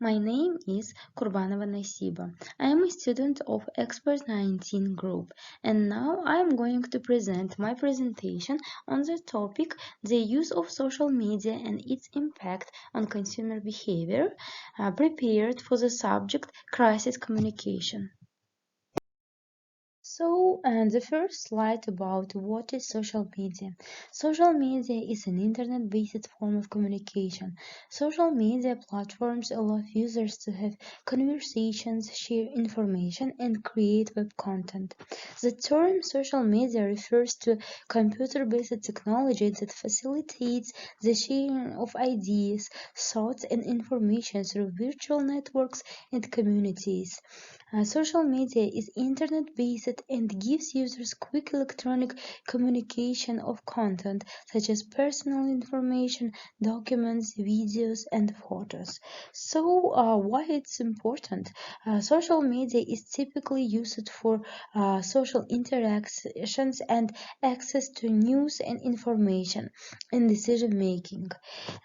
My name is Kurbanova Nasiba. I am a student of Expert 19 group, and now I am going to present my presentation on the topic the use of social media and its impact on consumer behavior, prepared for the subject crisis communication. And the first slide about what is social media. Social media is an internet-based form of communication. Social media platforms allow users to have conversations, share information, and create web content. The term social media refers to computer-based technology that facilitates the sharing of ideas, thoughts, and information through virtual networks and communities. Social media is internet-based and gives users quick electronic communication of content such as personal information, documents, videos, and photos. Why it's important? Social media is typically used for social interactions and access to news and information and decision making.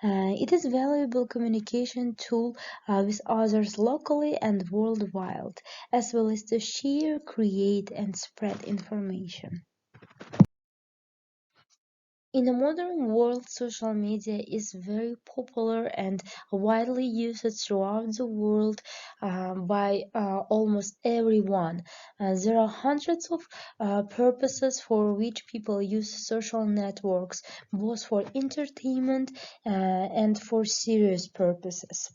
It is a valuable communication tool with others locally and worldwide, as well as to share, create, and spread information. In the modern world, social media is very popular and widely used throughout the world by almost everyone. There are hundreds of purposes for which people use social networks, both for entertainment and for serious purposes.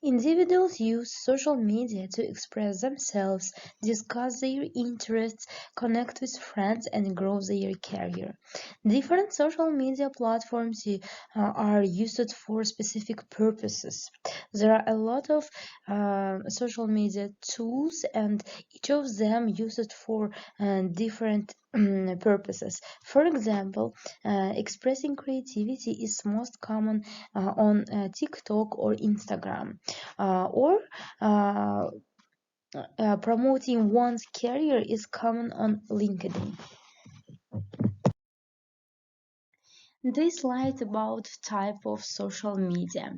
Individuals use social media to express themselves, discuss their interests, connect with friends, and grow their career. Different social media platforms are used for specific purposes. There are a lot of social media tools, and each of them used for different purposes. For example, expressing creativity is most common on TikTok or Instagram, or promoting one's career is common on LinkedIn. This slide about type of social media.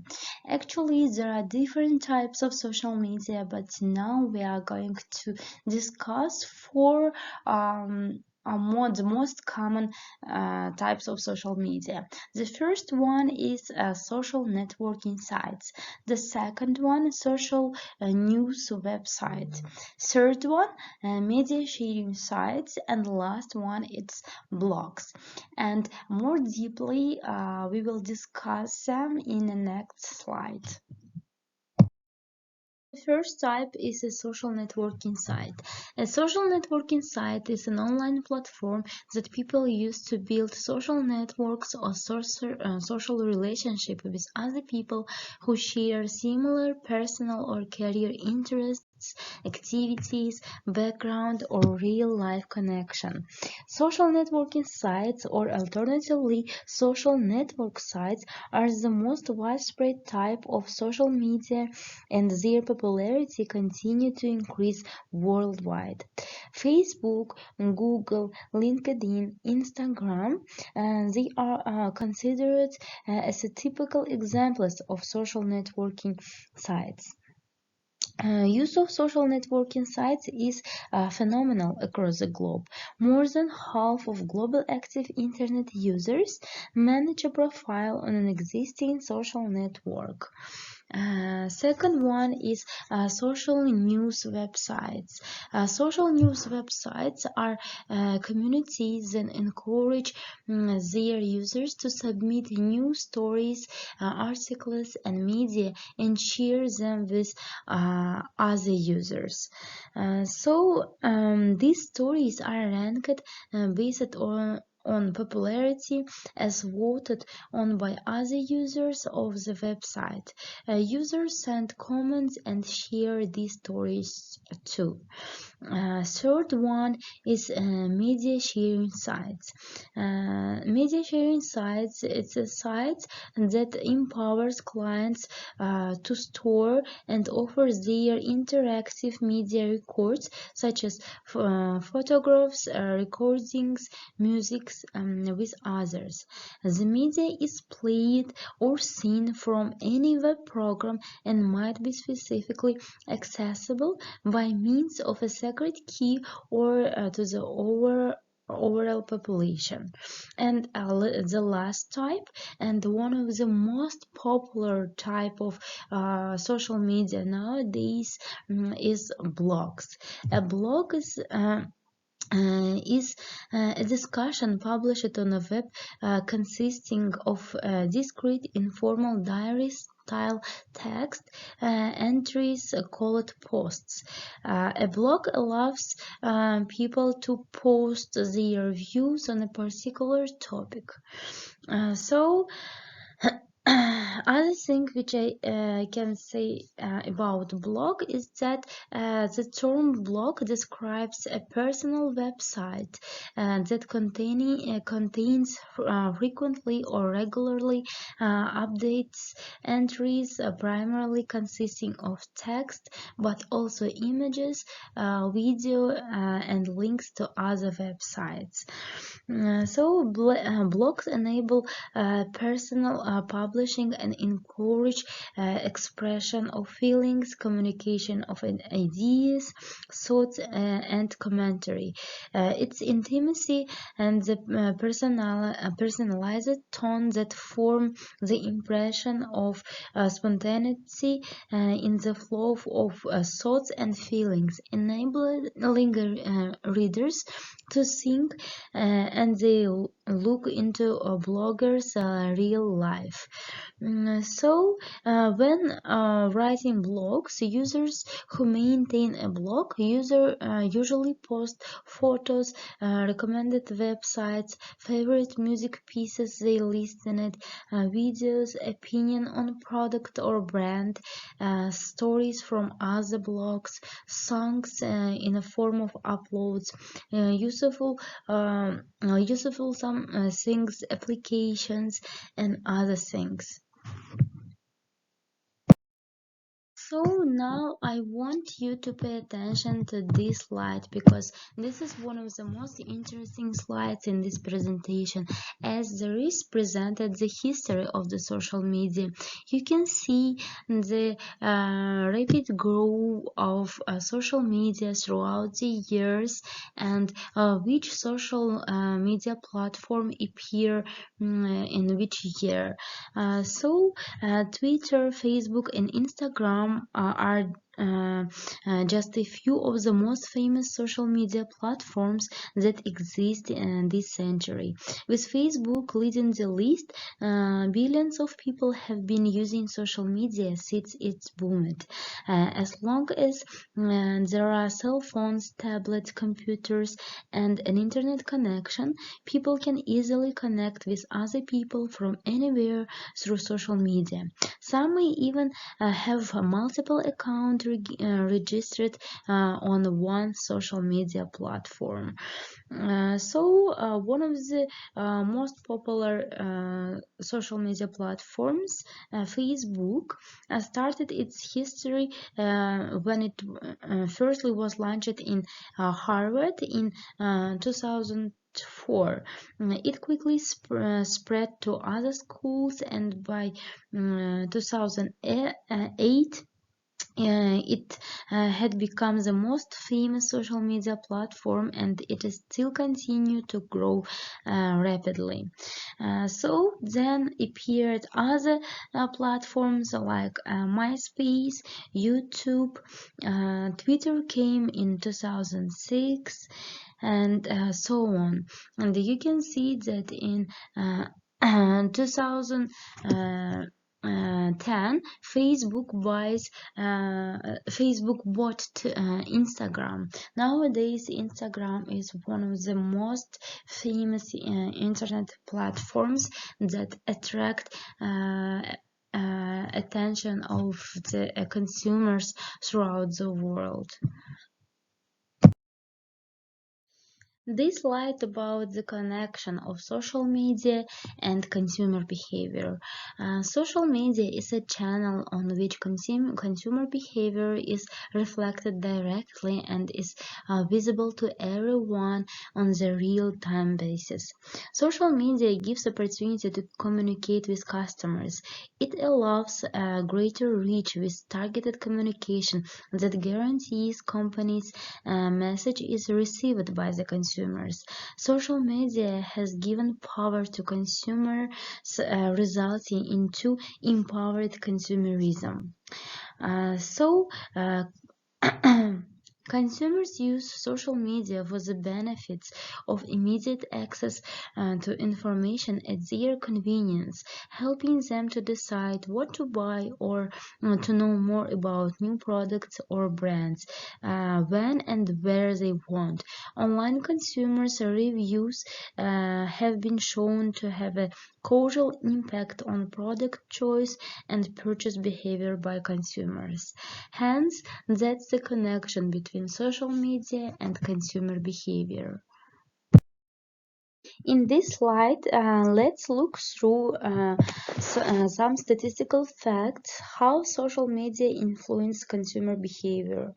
Actually, there are different types of social media, but now we are going to discuss four the most common types of social media. The first one is social networking sites. The second one, social news websites. Third one, media sharing sites, and the last one, it's blogs. And more deeply, we will discuss them in the next slide. The first type is a social networking site. A social networking site is an online platform that people use to build social networks or social relationship with other people who share similar personal or career interests, activities, background, or real-life connection. Social networking sites, or alternatively, social network sites, are the most widespread type of social media, and their popularity continue to increase worldwide. Facebook, Google, LinkedIn, Instagram, they are considered as a typical examples of social networking sites. Use of social networking sites is phenomenal across the globe. More than half of global active internet users manage a profile on an existing social network. Second one is social news websites. Social news websites are communities that encourage their users to submit news stories, articles, and media and share them with other users. These stories are ranked based on popularity as voted on by other users of the website. Users send comments and share these stories too. Third one is media sharing sites. Media sharing sites, it's a site that empowers clients to store and offer their interactive media records such as photographs, recordings, music, links with others. The media is played or seen from any web program and might be specifically accessible by means of a secret key or to the overall population. And the last type, and one of the most popular type of social media nowadays, is blogs. A blog is a discussion published on a web consisting of discrete informal diary style text entries called posts. A blog allows people to post their views on a particular topic. So other thing which I can say about blog is that the term blog describes a personal website that contains frequently or regularly updates entries primarily consisting of text but also images, video, and links to other websites. Blogs enable personal publishing and encourage expression of feelings, communication of ideas, thoughts, and commentary. Its intimacy and the personalized tone that form the impression of spontaneity in the flow of thoughts and feelings, enabling readers to think and they look into a blogger's real life. When writing blogs, users who maintain a blog usually post photos, recommended websites, favorite music pieces they listened, videos, opinion on product or brand, stories from other blogs, songs in a form of uploads, useful some things, applications, and other things. So now I want you to pay attention to this slide because this is one of the most interesting slides in this presentation, as there is presented the history of the social media. You can see the rapid growth of social media throughout the years and which social media platform appear in which year. Twitter, Facebook, and Instagram are just a few of the most famous social media platforms that exist in this century. With Facebook leading the list, billions of people have been using social media since it's boomed. As long as there are cell phones, tablets, computers, and an internet connection, people can easily connect with other people from anywhere through social media. Some may even have multiple accounts registered on one social media platform. One of the most popular social media platforms, Facebook, started its history when it firstly was launched in Harvard in 2004. It quickly spread to other schools, and by 2008 it had become the most famous social media platform, and it is still continue to grow rapidly. Then appeared other platforms like MySpace, YouTube, Twitter came in 2006, and so on. And you can see that in 2010, Facebook bought Instagram. Nowadays, Instagram is one of the most famous internet platforms that attract attention of the consumers throughout the world. This slide about the connection of social media and consumer behavior. Social media is a channel on which consumer behavior is reflected directly and is visible to everyone on the real-time basis. Social media gives opportunity to communicate with customers. It allows a greater reach with targeted communication that guarantees companies' message is received by the consumers. Social media has given power to consumers, resulting into empowered consumerism. So, consumers use social media for the benefits of immediate access to information at their convenience, helping them to decide what to buy or to know more about new products or brands when and where they want. Online consumers reviews have been shown to have a causal impact on product choice and purchase behavior by consumers. Hence, that's the connection between social media and consumer behavior. In this slide, let's look through some statistical facts how social media influence consumer behavior.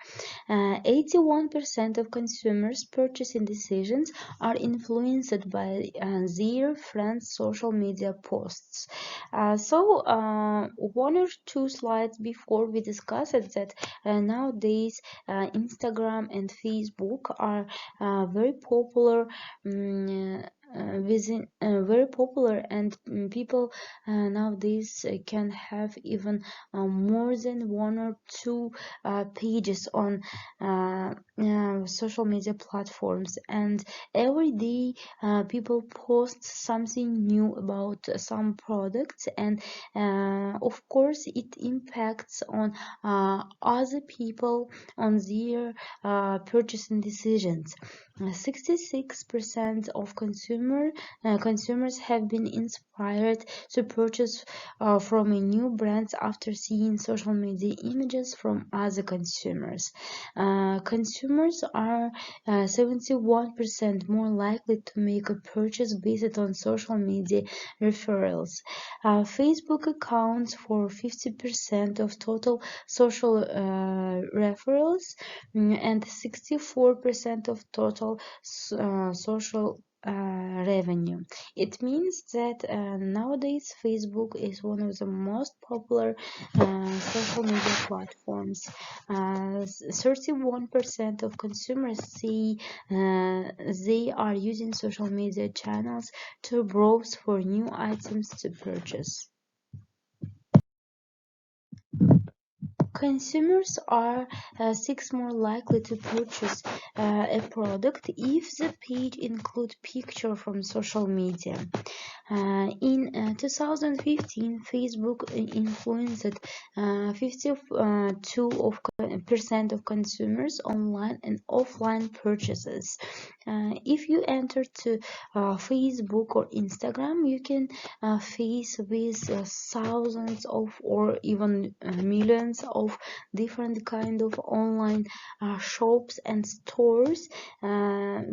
81% of consumers' purchasing decisions are influenced by their friends' social media posts. One or two slides before we discussed that nowadays Instagram and Facebook are very popular. Very popular, and people nowadays can have even more than one or two pages on social media platforms, and every day people post something new about some products, and of course it impacts on other people on their purchasing decisions. 66% of consumers have been inspired to purchase from a new brands after seeing social media images from other consumers. Consumers are 71% more likely to make a purchase based on social media referrals. Facebook accounts for 50% of total social referrals, and 64% of total social revenue. It means that nowadays Facebook is one of the most popular social media platforms. 31% of consumers say they are using social media channels to browse for new items to purchase. Consumers are 6 more likely to purchase a product if the page includes picture from social media. In 2015, Facebook influenced 52% of consumers online and offline purchases. If you enter to Facebook or Instagram, you can face with thousands of or even millions of different kind of online shops and stores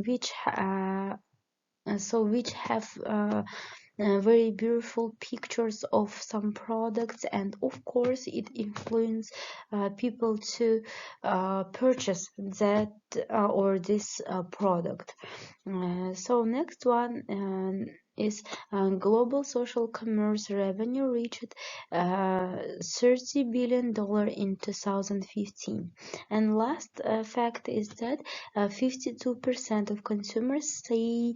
which have very beautiful pictures of some products, and of course it influences people to purchase that or this product. So next one is global social commerce revenue reached $30 billion in 2015. And last fact is that 52% of consumers say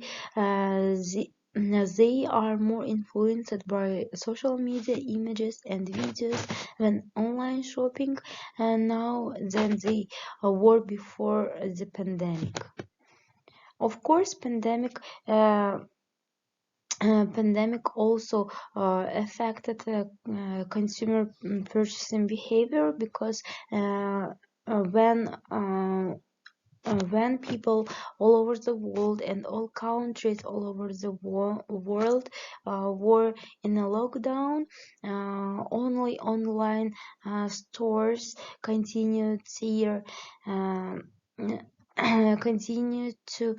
they are more influenced by social media images and videos when online shopping now than they were before the pandemic. Of course, pandemic also affected consumer purchasing behavior, because when people all over the world and all countries all over the world were in a lockdown, only online stores continued their continue to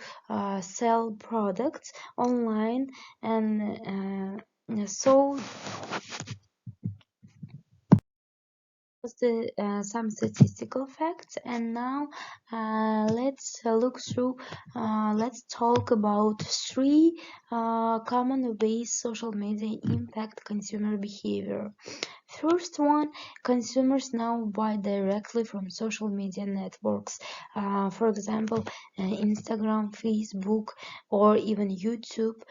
sell products online, and so some statistical facts. And now let's talk about three common ways social media impact consumer behavior. First one, consumers now buy directly from social media networks. For example, Instagram, Facebook, or even YouTube.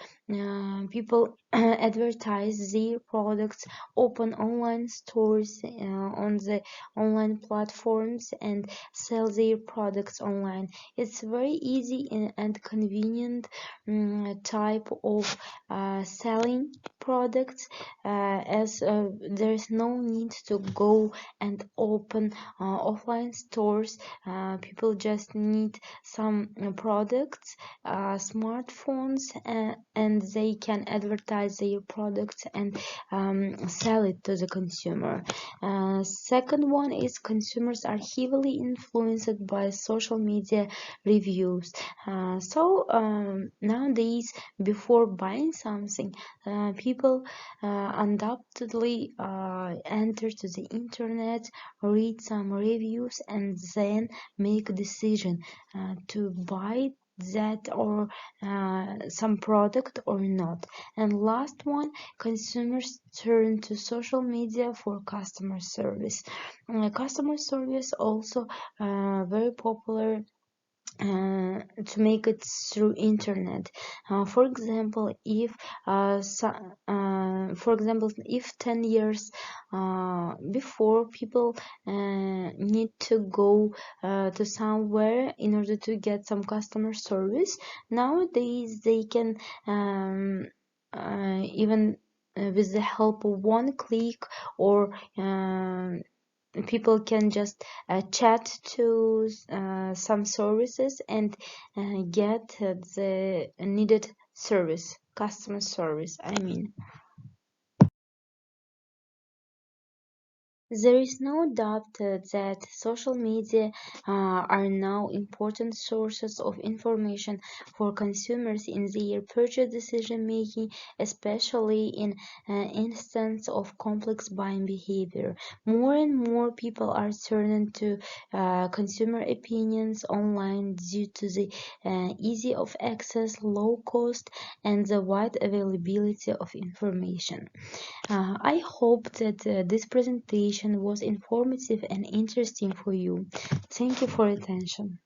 People advertise their products, open online stores on the online platforms, and sell their products online. It's very easy and convenient type of selling products, as there's no need to go and open offline stores. People just need some products, smartphones, and they can advertise their products and sell it to the consumer. Second one is consumers are heavily influenced by social media reviews. Nowadays, before buying something, people undoubtedly enter to the internet, read some reviews, and then make a decision to buy that or some product or not. And last one, consumers turn to social media for customer service. Customer service also very popular to make it through internet. For example, if 10 years before, people need to go to somewhere in order to get some customer service, nowadays they can even with the help of one click, or people can just chat to some services and get the needed service, customer service, I mean. There is no doubt that social media are now important sources of information for consumers in their purchase decision making, especially in instance of complex buying behavior. More and more people are turning to consumer opinions online due to the easy of access, low cost, and the wide availability of information. I hope that this presentation was informative and interesting for you. Thank you for attention.